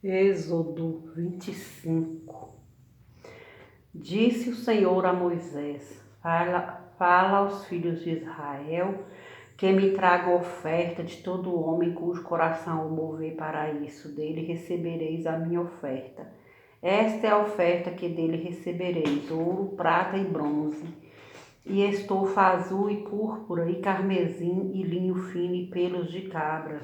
Êxodo 25. Disse o Senhor a Moisés: fala aos filhos de Israel que me tragam oferta de todo homem cujo coração o mover para isso. Dele recebereis a minha oferta. Esta é a oferta que dele recebereis: ouro, prata e bronze, e estofa azul e púrpura, e carmesim, e linho fino, e pelos de cabra,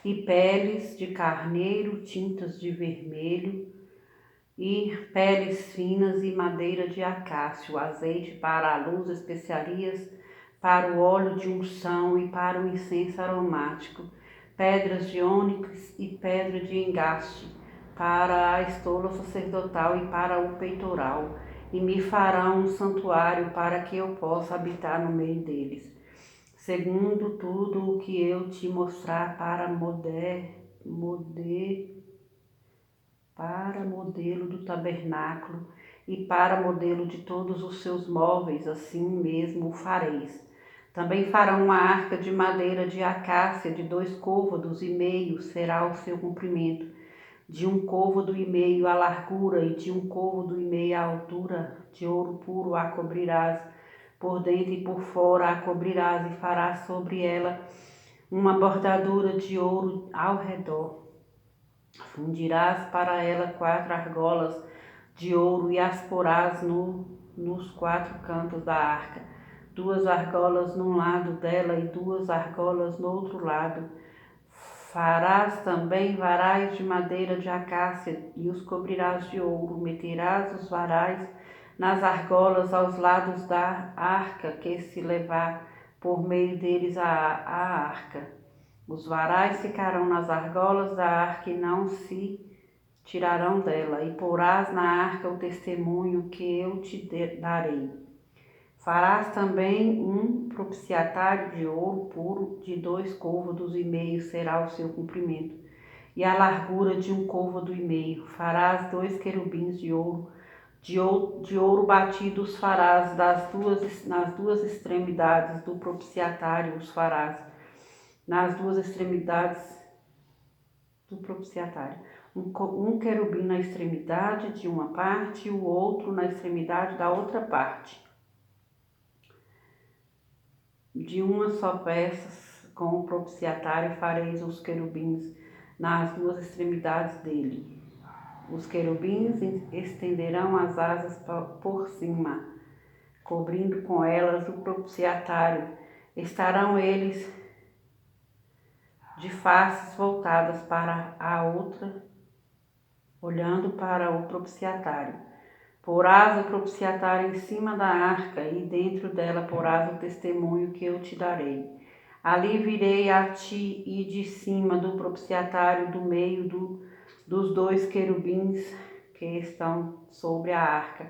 e peles de carneiro, tintas de vermelho, e peles finas, e madeira de acácio, azeite para a luz, especiarias para o óleo de unção e para o incenso aromático, pedras de ônix e pedra de engaste, para a estola sacerdotal e para o peitoral, e me farão um santuário para que eu possa habitar no meio deles, segundo tudo o que eu te mostrar para modelo do tabernáculo e para modelo de todos os seus móveis, assim mesmo o fareis. Também farão uma arca de madeira de acácia de 2 côvados e meio será o seu comprimento, de 1 côvado e meio a largura e de 1 côvado e meio a altura. De ouro puro a cobrirás, por dentro e por fora a cobrirás, e farás sobre ela uma bordadura de ouro ao redor. Fundirás para ela 4 argolas de ouro e as porás nos 4 cantos da arca, 2 argolas num lado dela e 2 argolas no outro lado. Farás também varais de madeira de acácia e os cobrirás de ouro. Meterás os varais nas argolas aos lados da arca, que se levar por meio deles a arca. Os varais ficarão nas argolas da arca e não se tirarão dela, e porás na arca o testemunho que eu te darei. Farás também um propiciatário de ouro puro de 2 côvados e meio será o seu comprimento, e a largura de 1 côvado e meio. Farás 2 querubins de ouro batido os farás nas duas extremidades do propiciatário, os farás nas duas extremidades do propiciatário. Um querubim na extremidade de uma parte e o outro na extremidade da outra parte. De uma só peça com o propiciatário fareis os querubins nas 2 extremidades dele. Os querubins estenderão as asas por cima, cobrindo com elas o propiciatário. Estarão eles de faces voltadas para a outra, olhando para o propiciatário. Porás o propiciatário em cima da arca, e dentro dela porás o testemunho que eu te darei. Ali virei a ti, e de cima do propiciatário, do meio dos 2 querubins que estão sobre a arca,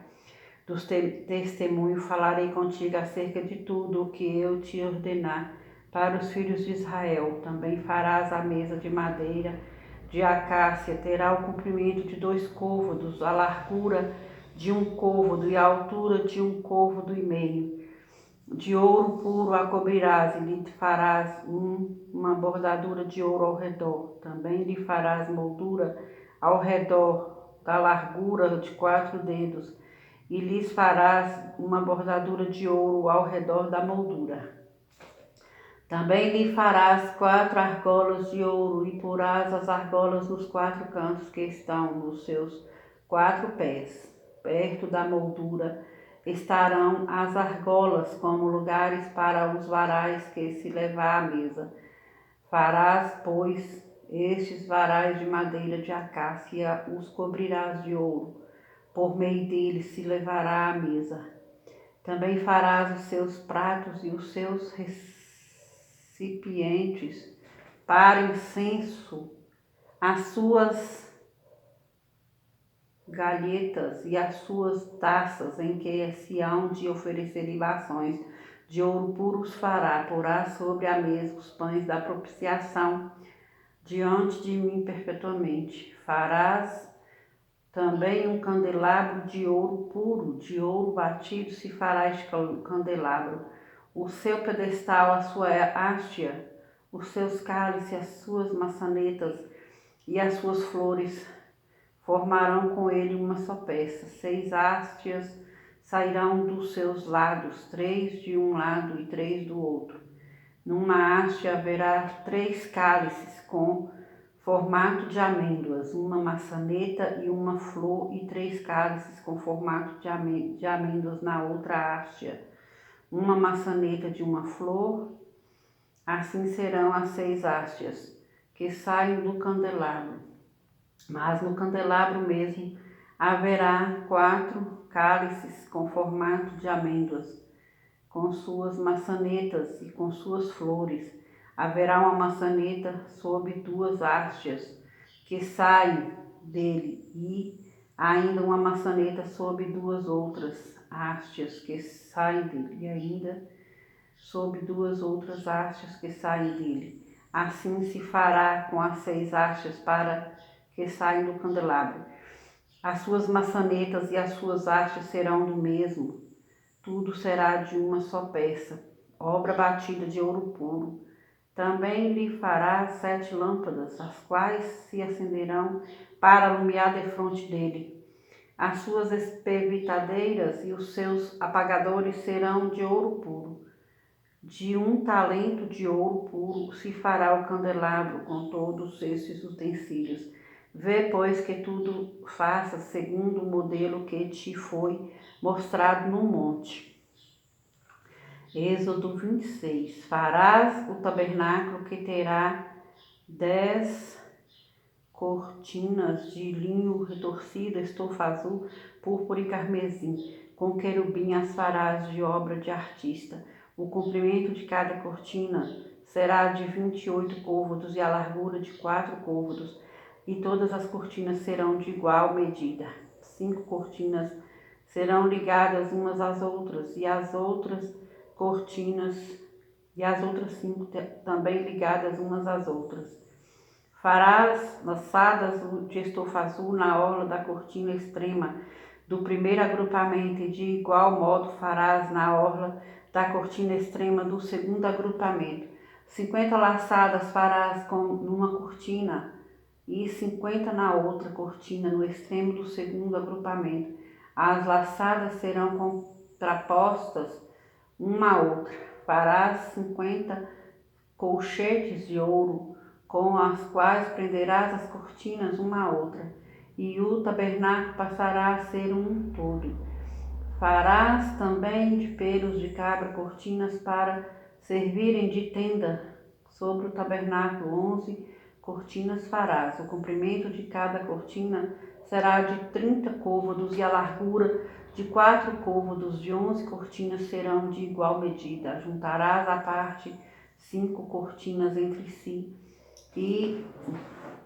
dos testemunhos, falarei contigo acerca de tudo o que eu te ordenar para os filhos de Israel. Também farás a mesa de madeira de acácia, terá o comprimento de 2 côvados, a largura de 1 côvado e a altura de 1 côvado e meio. De ouro puro a cobrirás, e lhe farás uma bordadura de ouro ao redor. Também lhe farás moldura ao redor da largura de 4 dedos, e lhes farás uma bordadura de ouro ao redor da moldura. Também lhe farás 4 argolas de ouro, e porás as argolas nos 4 cantos que estão nos seus 4 pés. Perto da moldura estarão as argolas como lugares para os varais que se levar à mesa. Farás, pois, estes varais de madeira de acácia, os cobrirás de ouro. Por meio deles se levará à mesa. Também farás os seus pratos e os seus recipientes para incenso, as suas galhetas e as suas taças em que se hão de oferecer libações. De ouro puro os fará, porá sobre a mesa os pães da propiciação diante de mim perpetuamente. Farás também um candelabro de ouro puro, de ouro batido se fará este candelabro. O seu pedestal, a sua hastia, os seus cálices, as suas maçanetas e as suas flores formarão com ele uma só peça. 6 hastes sairão dos seus lados, 3 de um lado e 3 do outro. Numa haste haverá 3 cálices com formato de amêndoas, uma maçaneta e uma flor, e 3 cálices com formato de amêndoas na outra haste, uma maçaneta de uma flor. Assim serão as 6 hastes que saem do candelabro. Mas no candelabro mesmo haverá 4 cálices com formato de amêndoas, com suas maçanetas e com suas flores. Haverá uma maçaneta sob 2 hastes que saem dele, e ainda uma maçaneta sob 2 outras hastes que saem dele, e ainda sob 2 outras hastes que saem dele. Assim se fará com as 6 hastes para que saem do candelabro. As suas maçanetas e as suas hastes serão do mesmo. Tudo será de uma só peça, obra batida de ouro puro. Também lhe fará 7 lâmpadas, as quais se acenderão para alumiar defronte dele. As suas espevitadeiras e os seus apagadores serão de ouro puro. De 1 talento de ouro puro se fará o candelabro com todos esses utensílios. Vê, pois, que tudo faça segundo o modelo que te foi mostrado no monte. Êxodo 26. Farás o tabernáculo, que terá 10 cortinas de linho retorcido, estofa azul, púrpura e carmesim. Com querubim as farás de obra de artista. O comprimento de cada cortina será de 28 côvados e a largura de 4 côvados, e todas as cortinas serão de igual medida. 5 cortinas serão ligadas umas às outras, e as outras 5 também ligadas umas às outras. Farás laçadas de estofa azul na orla da cortina extrema do primeiro agrupamento, e de igual modo farás na orla da cortina extrema do segundo agrupamento. 50 laçadas farás numa cortina e 50 na outra cortina, no extremo do segundo agrupamento. As laçadas serão contrapostas uma à outra. Farás 50 colchetes de ouro, com as quais prenderás as cortinas uma à outra, e o tabernáculo passará a ser um todo. Farás também de pelos de cabra cortinas para servirem de tenda sobre o tabernáculo. 11 cortinas farás. O comprimento de cada cortina será de 30 côvados, e a largura de 4 côvados. De 11 cortinas serão de igual medida. Juntarás à parte 5 cortinas entre si, e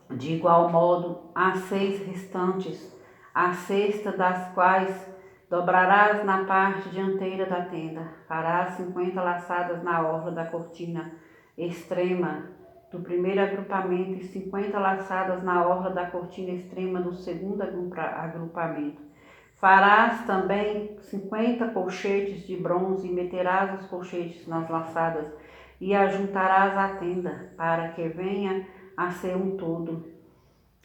de igual modo as 6 restantes, a sexta das quais dobrarás na parte dianteira da tenda. Farás 50 laçadas na orla da cortina extrema do primeiro agrupamento, e 50 laçadas na orla da cortina extrema do segundo agrupamento. Farás também 50 colchetes de bronze, e meterás os colchetes nas laçadas, e ajuntarás à tenda, para que venha a ser um todo.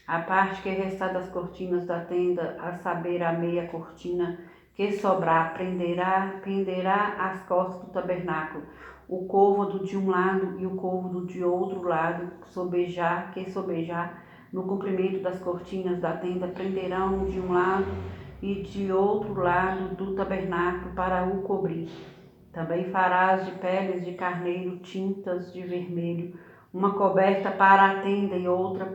A parte que restar das cortinas da tenda, a saber, a meia cortina que sobrar, penderá às costas do tabernáculo, o côvado de um lado e o côvado de outro lado, que sobejar no comprimento das cortinas da tenda, prenderão de um lado e de outro lado do tabernáculo para o cobrir. Também farás de peles de carneiro tintas de vermelho, uma coberta para a tenda e outra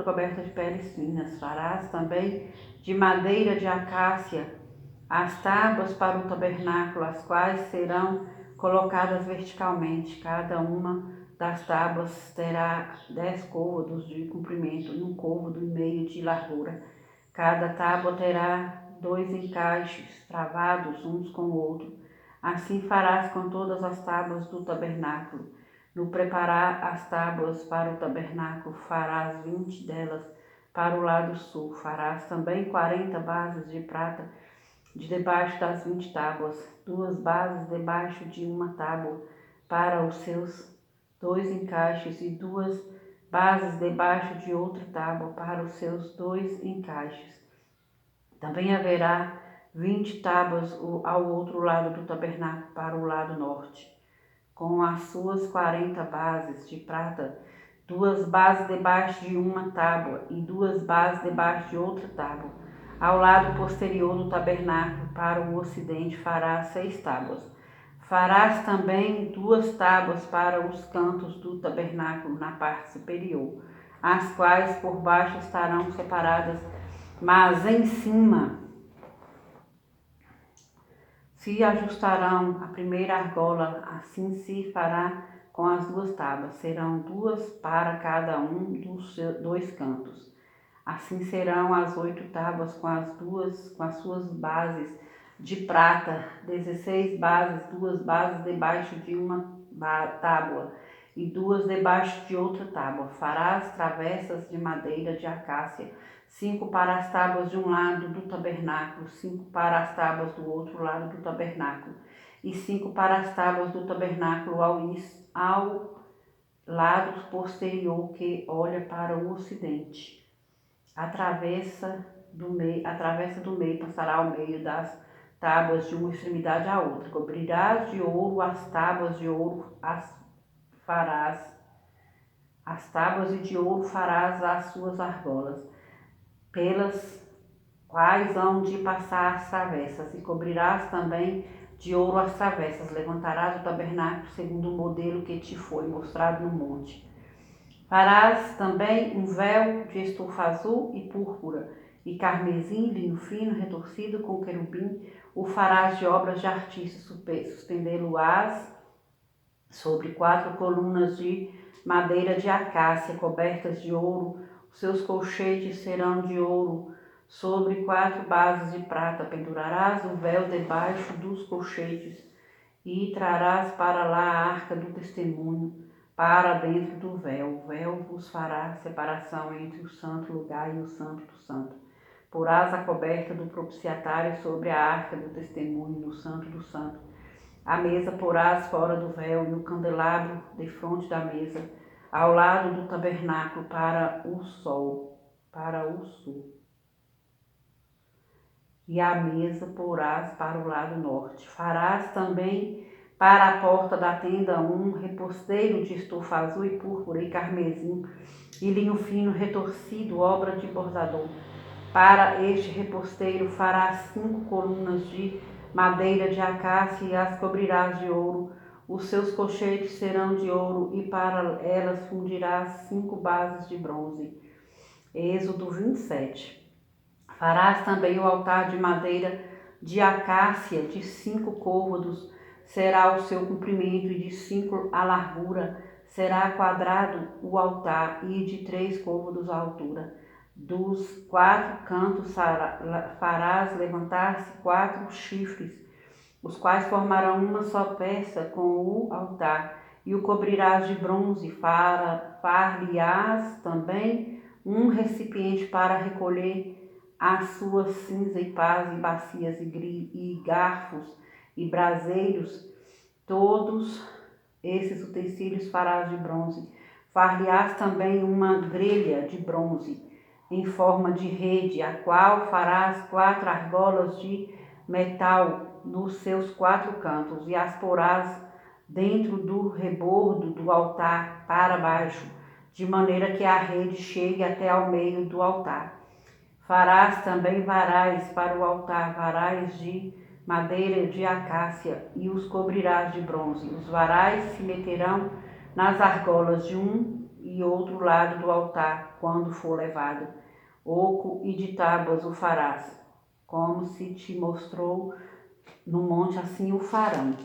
coberta de peles finas. Farás também de madeira de acácia as tábuas para o tabernáculo, as quais serão colocadas verticalmente. Cada uma das tábuas terá 10 côvados de comprimento e 1,5 côvado de largura. Cada tábua terá 2 encaixes travados uns com o outro. Assim farás com todas as tábuas do tabernáculo. No preparar as tábuas para o tabernáculo, farás 20 delas para o lado sul. Farás também 40 bases de prata debaixo das 20 tábuas, 2 bases debaixo de uma tábua para os seus 2 encaixes e 2 bases debaixo de outra tábua para os seus 2 encaixes. Também haverá 20 tábuas ao outro lado do tabernáculo para o lado norte, com as suas 40 bases de prata, 2 bases debaixo de uma tábua e 2 bases debaixo de outra tábua. Ao lado posterior do tabernáculo para o ocidente farás 6 tábuas. Farás também 2 tábuas para os cantos do tabernáculo na parte superior, as quais por baixo estarão separadas, mas em cima se ajustarão a primeira argola, assim se fará com as 2 tábuas. Serão 2 para cada um dos 2 cantos. Assim serão as 8 tábuas com as suas bases de prata, 16 bases, 2 bases debaixo de uma tábua e 2 debaixo de outra tábua. Farás travessas de madeira de acácia, 5 para as tábuas de um lado do tabernáculo, 5 para as tábuas do outro lado do tabernáculo, e 5 para as tábuas do tabernáculo ao lado posterior que olha para o ocidente. A travessa do meio passará ao meio das tábuas de uma extremidade à outra. Cobrirás de ouro as tábuas de ouro, as tábuas e de ouro farás as suas argolas, pelas quais hão de passar as travessas, e cobrirás também de ouro as travessas. Levantarás o tabernáculo segundo o modelo que te foi mostrado no monte. Farás também um véu de estofa azul e púrpura, e carmesim, linho fino, retorcido com querubim. O farás de obras de artista, suspendê-lo-ás sobre 4 colunas de madeira de acácia, cobertas de ouro. Os seus colchetes serão de ouro, sobre 4 bases de prata. Pendurarás o véu debaixo dos colchetes, e trarás para lá a arca do testemunho, para dentro do véu. O véu vos fará separação entre o santo lugar e o santo do santo. Porás a coberta do propiciatário sobre a arca do testemunho no santo do santo. A mesa porás fora do véu e o candelabro defronte da mesa, ao lado do tabernáculo para o sul. E a mesa porás para o lado norte. Farás também para a porta da tenda um reposteiro de estofa azul e púrpura e carmesim e linho fino retorcido, obra de bordador. Para este reposteiro farás 5 colunas de madeira de acácia e as cobrirás de ouro. Os seus colchetes serão de ouro, e para elas fundirás 5 bases de bronze. Êxodo 27. Farás também o altar de madeira de acácia de 5 côvados, será o seu comprimento, e de 5 a largura. Será quadrado o altar, e de 3 côvados a altura. Dos 4 cantos farás levantar-se 4 chifres, os quais formarão uma só peça com o altar, e o cobrirás de bronze. Far-lhe-ás também um recipiente para recolher a sua cinza e paz, e bacias e garfos e braseiros. Todos esses utensílios farás de bronze. Far-lhe-ás também uma grelha de bronze em forma de rede, a qual farás 4 argolas de metal nos seus 4 cantos, e as porás dentro do rebordo do altar para baixo, de maneira que a rede chegue até ao meio do altar. Farás também varais para o altar, varais de madeira de acácia, e os cobrirás de bronze. Os varais se meterão nas argolas de um e outro lado do altar, quando for levado. Oco e de tábuas o farás, como se te mostrou no monte, assim o farão.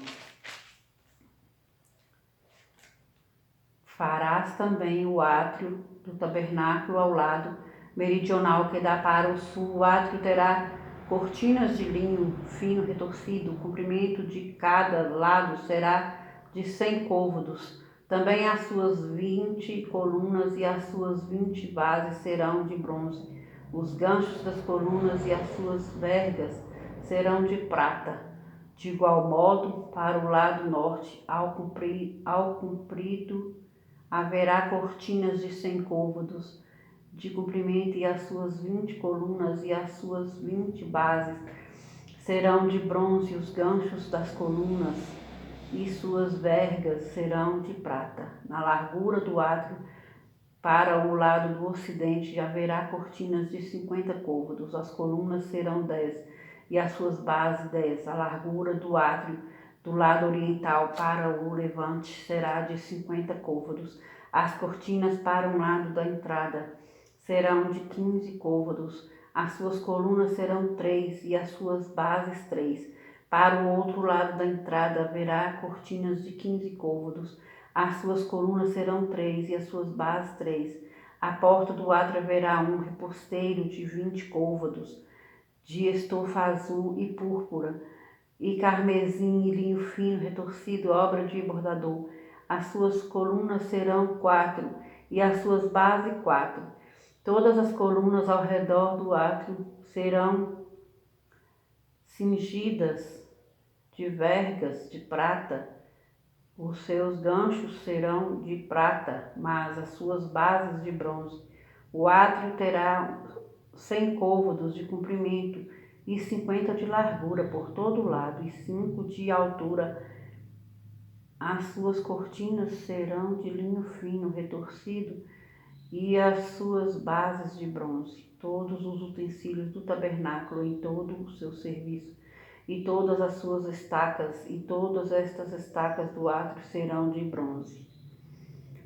Farás também o átrio do tabernáculo ao lado meridional que dá para o sul. O átrio terá cortinas de linho fino retorcido. O comprimento de cada lado será de 100 côvados. Também as suas 20 colunas e as suas 20 bases serão de bronze. Os ganchos das colunas e as suas vergas serão de prata. De igual modo, para o lado norte, ao comprido Haverá cortinas de 100 côvados de comprimento, e as suas 20 colunas e as suas 20 bases serão de bronze, e os ganchos das colunas e suas vergas serão de prata. Na largura do átrio, para o lado do ocidente, haverá cortinas de 50 côvados. As colunas serão 10 e as suas bases 10. A largura do átrio do lado oriental para o levante será de 50 côvados. As cortinas para um lado da entrada serão de 15 côvados. As suas colunas serão 3 e as suas bases 3. Para o outro lado da entrada haverá cortinas de 15 côvados. As suas colunas serão 3 e as suas bases 3. À porta do átrio haverá um reposteiro de 20 côvados, de estofa azul e púrpura, e carmesim e linho fino retorcido, obra de bordador. As suas colunas serão 4 e as suas bases 4. Todas as colunas ao redor do átrio serão cingidas de vergas de prata. Os seus ganchos serão de prata, mas as suas bases de bronze. O átrio terá 100 côvados de comprimento e 50 de largura por todo lado e 5 de altura. As suas cortinas serão de linho fino retorcido e as suas bases de bronze. Todos os utensílios do tabernáculo em todo o seu serviço e todas as suas estacas, e todas estas estacas do átrio serão de bronze.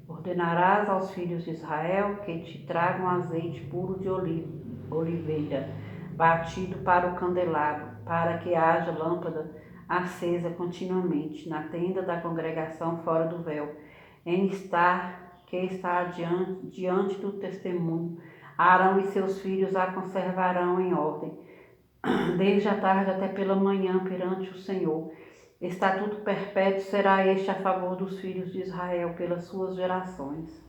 Ordenarás aos filhos de Israel que te tragam azeite puro de oliveira, batido para o candelabro, para que haja lâmpada acesa continuamente na tenda da congregação fora do véu, que está diante do testemunho. Arão e seus filhos a conservarão em ordem, desde a tarde até pela manhã perante o Senhor. Estatuto perpétuo será este a favor dos filhos de Israel pelas suas gerações.